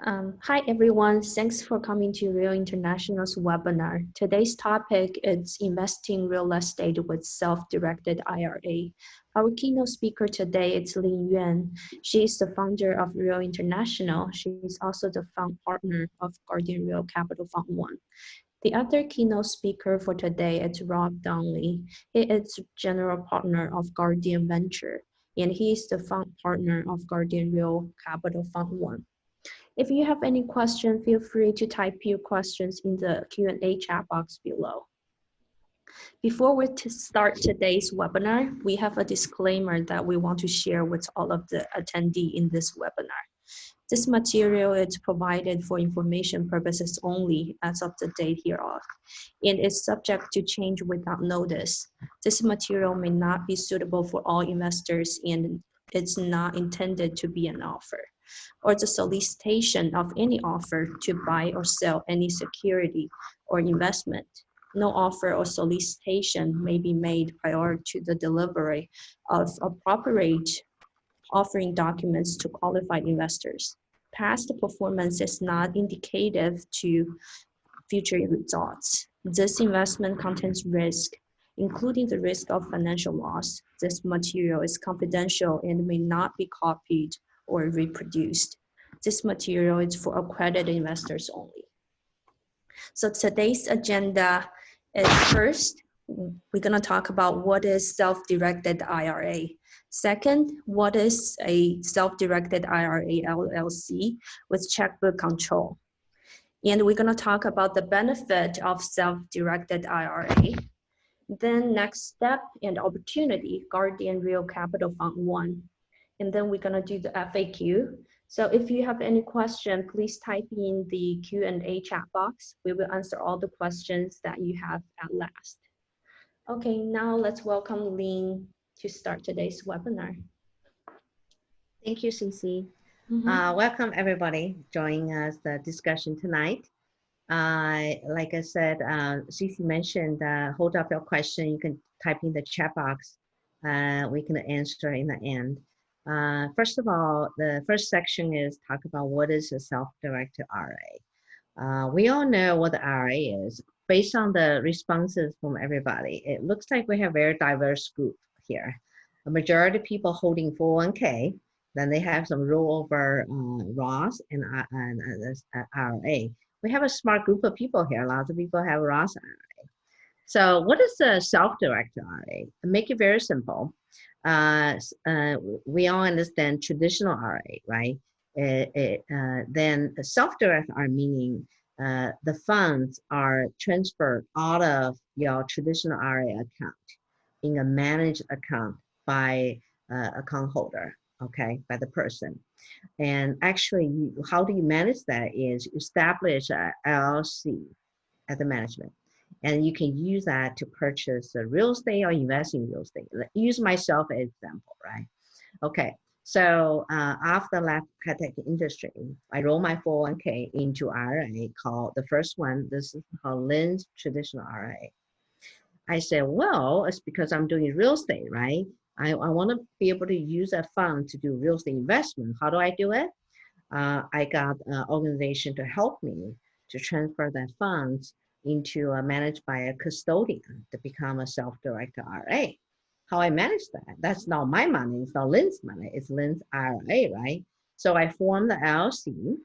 Hi everyone, thanks for coming to Real International's webinar. Today's topic is investing real estate with self-directed IRA. Our keynote speaker today is Lin Yuan. She is the founder of Real International. She is also the fund partner of Guardian Real Capital Fund 1. The other keynote speaker for today is Rob Donnelly. He is general partner of Guardian Venture, and he is the fund partner of Guardian Real Capital Fund 1. If you have any question, feel free to type your questions in the Q&A chat box below. Before we start today's webinar, we have a disclaimer that we want to share with all of the attendees in this webinar. This material is provided for information purposes only as of the date hereof, and is subject to change without notice. This material may not be suitable for all investors and it's not intended to be an offer or the solicitation of any offer to buy or sell any security or investment. No offer or solicitation may be made prior to the delivery of appropriate offering documents to qualified investors. Past performance is not indicative to future results. This investment contains risk, including the risk of financial loss. This material is confidential and may not be copied or reproduced. This material is for accredited investors only. So today's agenda is first, we're going to talk about what is self-directed IRA. Second, what is a self-directed IRA LLC with checkbook control. And we're going to talk about the benefit of self-directed IRA. Then next step and opportunity, Guardian Real Capital Fund 1. And then we're going to do the FAQ. So if you have any question, please type in the Q&A chat box. We will answer all the questions that you have at last. Okay, now let's welcome Lin to start today's webinar. Thank you, Cece. Welcome everybody joining us the discussion tonight. Like I said, Cece mentioned, hold up your question. You can type in the chat box. We can answer in the end. First of all, the first section is talk about what is a self-directed IRA. We all know what the IRA is. Based on the responses from everybody, it looks like we have a very diverse group here. A majority of people holding 401k, then they have some rollover Roth and IRA. We have a smart group of people here. Lots of people have Roth IRA. So what is a self-directed IRA? Make it very simple. We all understand traditional IRA, right? Then self-directed IRA meaning the funds are transferred out of your traditional IRA account in a managed account by account holder, okay, by the person. And actually, how do you manage that is you establish a LLC at the management. And you can use that to purchase real estate or invest in real estate. Use myself as example, right? Okay, so after left high-tech industry, I roll my 401k into IRA called, the first one, this is called Lin's traditional IRA. I said, well, it's because I'm doing real estate, right? I want to be able to use that fund to do real estate investment. How do I do it? I got an organization to help me to transfer that funds into managed by a custodian to become a self-directed IRA. How I manage that? That's not my money. It's not Lin's money. It's Lin's IRA, right? So I formed the LLC.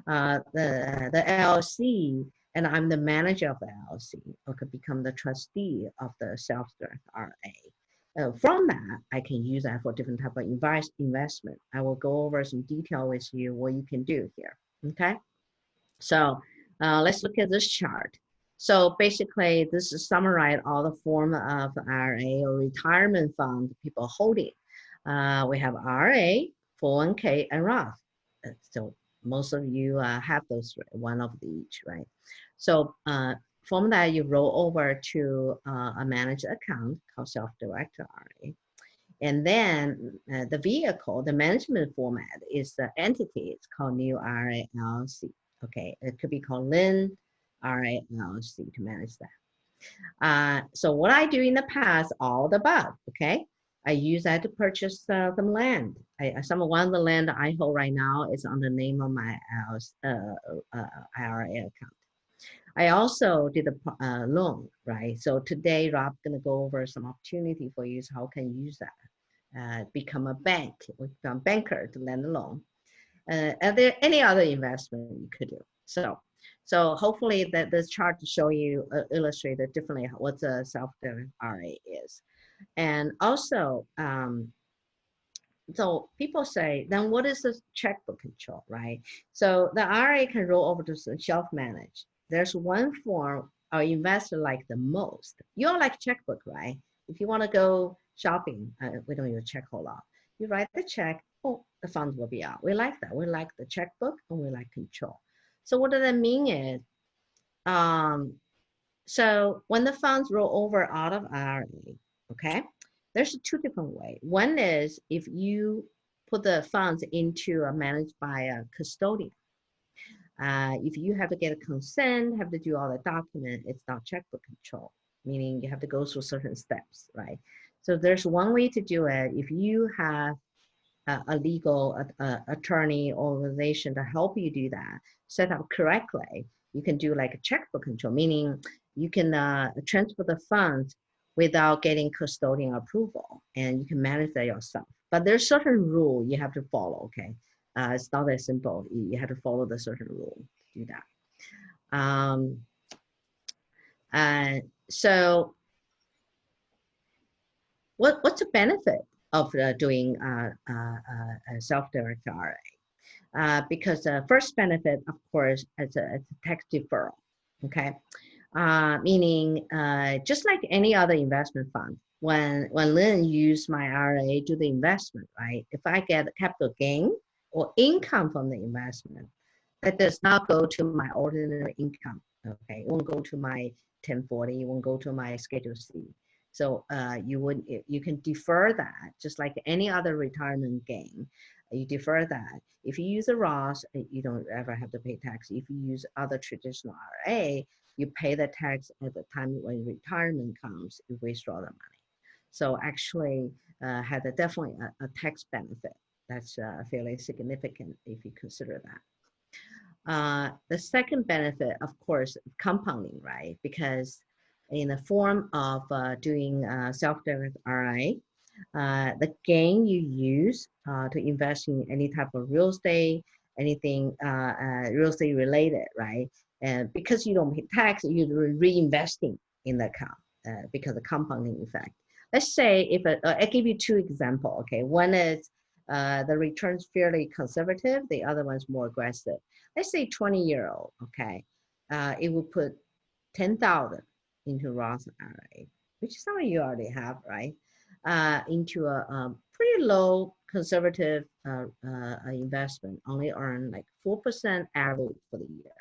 The LLC, and I'm the manager of the LLC. I could become the trustee of the self-directed IRA. From that, I can use that for different type of investment. I will go over some detail with you what you can do here, okay? So let's look at this chart. So basically, this is summarize all the form of IRA or retirement fund people holding. We have IRA, 401k, and Roth. So most of you have those, one of each, right? So from that, you roll over to a managed account called self-directed IRA. And then the vehicle, the management format is the entity. It's called New IRA LLC. Okay, it could be called Lin IRA LLC to manage that. So what I do in the past, all the above, okay? I use that to purchase some land. One of the land I hold right now is on the name of my house, IRA account. I also did a loan, right? So today, Rob's gonna go over some opportunity for you. So how can you use that? Become a bank, become a banker to lend a loan. Are there any other investment you could do? So hopefully that this chart to show you illustrated differently what the self-directed IRA is. And also, so people say, then what is the checkbook control, right? So the IRA can roll over to self-managed. There's one form our investor like the most. You all like checkbook, right? If you want to go shopping, we don't use check a whole lot. You write the check, oh, the funds will be out. We like that. We like the checkbook and we like control. So what does that mean is, um, so when the funds roll over out of IRA, okay, there's two different ways. One is if you put the funds into managed by a custodian. If you have to get a consent, have to do all the document, it's not checkbook control, meaning you have to go through certain steps, right? So there's one way to do it. If you have a legal attorney organization to help you do that, set up correctly, you can do like a checkbook control, meaning you can transfer the funds without getting custodian approval, and you can manage that yourself. But there's certain rule you have to follow, okay? It's not that simple. You have to follow the certain rule to do that. So what's the benefit of doing a self-directed IRA? Because the first benefit, of course, it's a tax deferral, okay? Meaning just like any other investment fund, when Lynn used my IRA to the investment, right? If I get capital gain or income from the investment, that does not go to my ordinary income, okay? It won't go to my 1040, it won't go to my Schedule C. So you can defer that just like any other retirement gain. You defer that. If you use a Roth, you don't ever have to pay tax. If you use other traditional IRA, you pay the tax at the time when retirement comes, you withdraw the money. So actually had definitely a tax benefit that's fairly significant if you consider that. The second benefit, of course, compounding, right? Because in the form of doing self-directed IRA, the gain you use to invest in any type of real estate, anything real estate related, right? And because you don't pay tax, you're reinvesting in the account because of compounding effect. Let's say if I give you two examples, okay? One is the returns fairly conservative, the other one's more aggressive. Let's say 20-year-old, okay? It would put 10,000 into Roth IRA, which is something you already have, right? Into a pretty low conservative investment, only earn like 4% average for the year.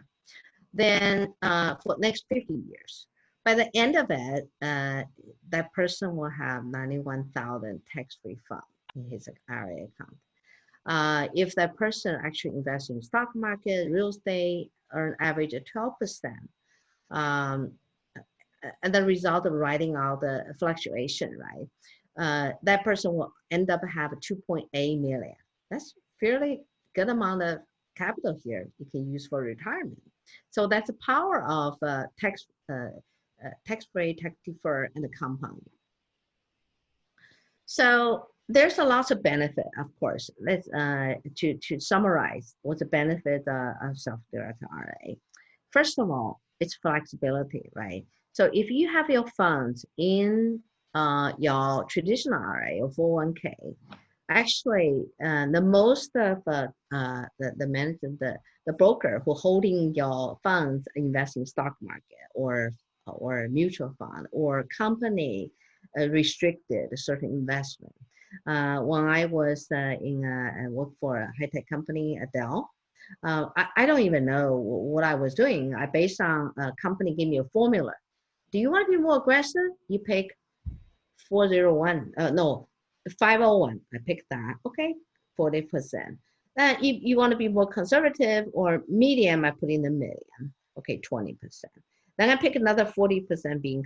Then for next 50 years, by the end of it, that person will have 91,000 tax-free fund in his IRA account. If that person actually invests in stock market, real estate, earn average of 12%, and the result of writing out the fluctuation, right? That person will end up have 2.8 million. That's fairly good amount of capital here you can use for retirement. So that's the power of tax-free, tax defer, and the compounding. So there's a lot of benefit, of course. Let's to summarize what's the benefit of self-directed IRA. First of all, it's flexibility, right? So if you have your funds in your traditional IRA or 401k, actually the most of the management, the broker who holding your funds invest in stock market or mutual fund or company restricted certain investment. When I was I worked for a high-tech company, Dell, I don't even know what I was doing. I based on a company gave me a formula. Do you want to be more aggressive? You pick 401, no, 501. I picked that. Okay, 40%. Then if you want to be more conservative or medium, I put in the medium. Okay, 20%. Then I pick another 40% being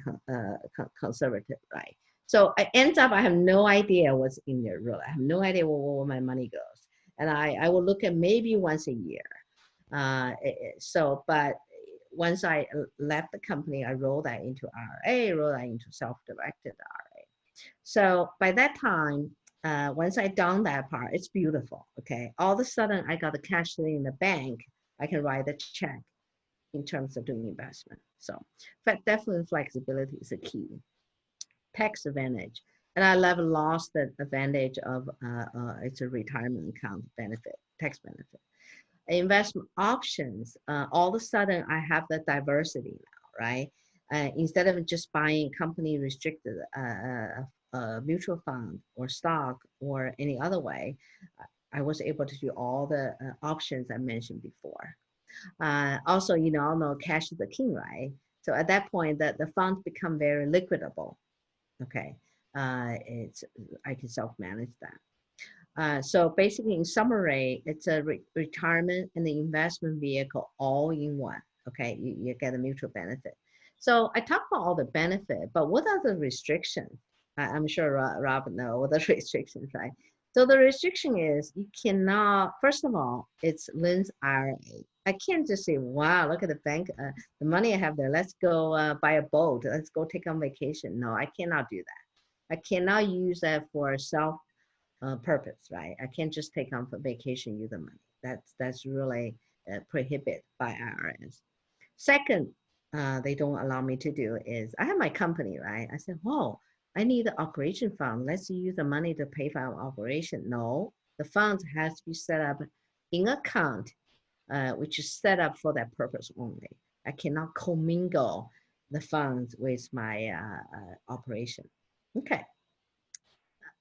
conservative, right? So I end up, I have no idea what's in there really. I have no idea where my money goes. And I will look at maybe once a year. But once I left the company, I rolled that into IRA, rolled that into self-directed IRA. So by that time, once I done that part, it's beautiful. Okay, all of a sudden I got the cash sitting in the bank. I can write a check in terms of doing investment. So, but definitely flexibility is a key. Tax advantage, and I never lost the advantage of it's a retirement account benefit, tax benefit. Investment options, all of a sudden I have the diversity now, right? Instead of just buying company restricted mutual fund or stock or any other way, I was able to do all the options I mentioned before. Also, all know cash is the king, right? So at that point, the funds become very liquidable. Okay, it's I can self-manage that. So basically, in summary, it's a retirement and the investment vehicle all in one. Okay, you get a mutual benefit. So I talked about all the benefit, but what are the restrictions? I'm sure Rob knows what the restrictions, right? So the restriction is you cannot. First of all, it's Lynn's IRA. I can't just say, "Wow, look at the bank, the money I have there. Let's go buy a boat. Let's go take on vacation." No, I cannot do that. I cannot use that for self purpose, right? I can't just take on for vacation, use the money. That's really prohibited by IRS. Second, they don't allow me to do is I have my company, right? I said, oh, I need an operation fund. Let's use the money to pay for our operation. No, the fund has to be set up in account, which is set up for that purpose only. I cannot commingle the funds with my operation. Okay.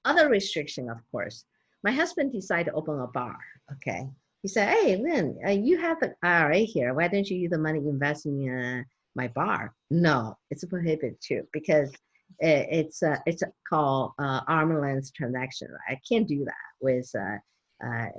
Other restriction, of course. My husband decided to open a bar. Okay. He said, hey, Lynn, you have an IRA here. Why don't you use the money investing in my bar? No, it's prohibited too because it's called arm's length transaction. Right? I can't do that with.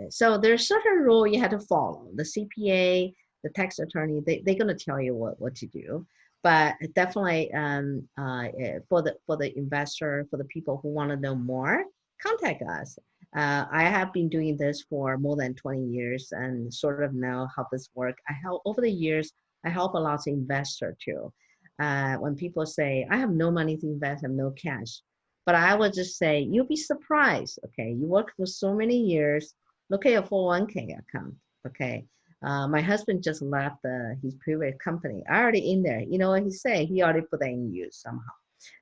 So there's certain rule you have to follow. The CPA, the tax attorney, they're going to tell you what to do. But definitely for the investor, for the people who want to know more, contact us. I have been doing this for more than 20 years and sort of know how this works. I help over the years. I help a lot of investors too. When people say, I have no money to invest, I have no cash. But I would just say, you'll be surprised. Okay, you work for so many years. Look at your 401k account. Okay, my husband just left his previous company. I already in there. You know what he said? He already put that in use somehow.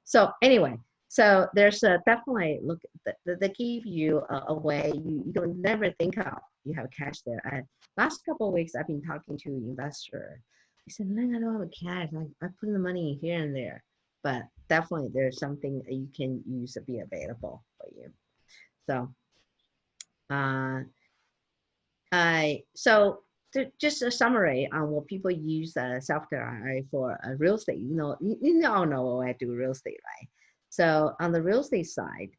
So anyway, so there's definitely look. They give you a way you don't never think of. You have cash there. Last couple of weeks, I've been talking to an investor. He said, "Man, I don't have cash. I put the money here and there." But definitely, there's something that you can use to be available for you. So, uh, just a summary on what people use self-directed IRA for real estate. You all know what I do real estate, right? So on the real estate side,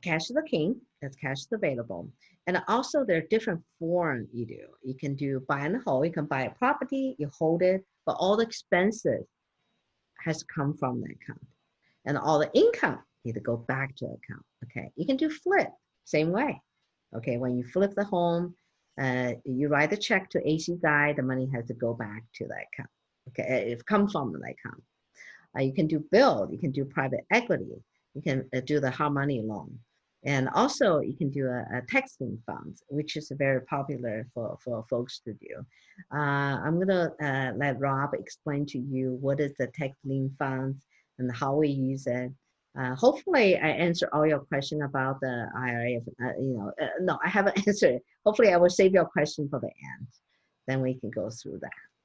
cash is the king. That's cash is available. And also there are different forms you do. You can do buy and hold. You can buy a property, you hold it, but all the expenses has to come from the account. And all the income need to go back to the account. Okay. You can do flip, same way. Okay. When you flip the home, you write a check to AC guy, the money has to go back to that account. Okay. It comes from the account. You can do build, you can do private equity, you can do the hard money loan. And also you can do a tax lien funds, which is very popular for folks to do. I'm gonna let Rob explain to you what is the tax lien funds and how we use it. Hopefully I answer all your question about the IRA. No, I haven't answered it. Hopefully I will save your question for the end. Then we can go through that.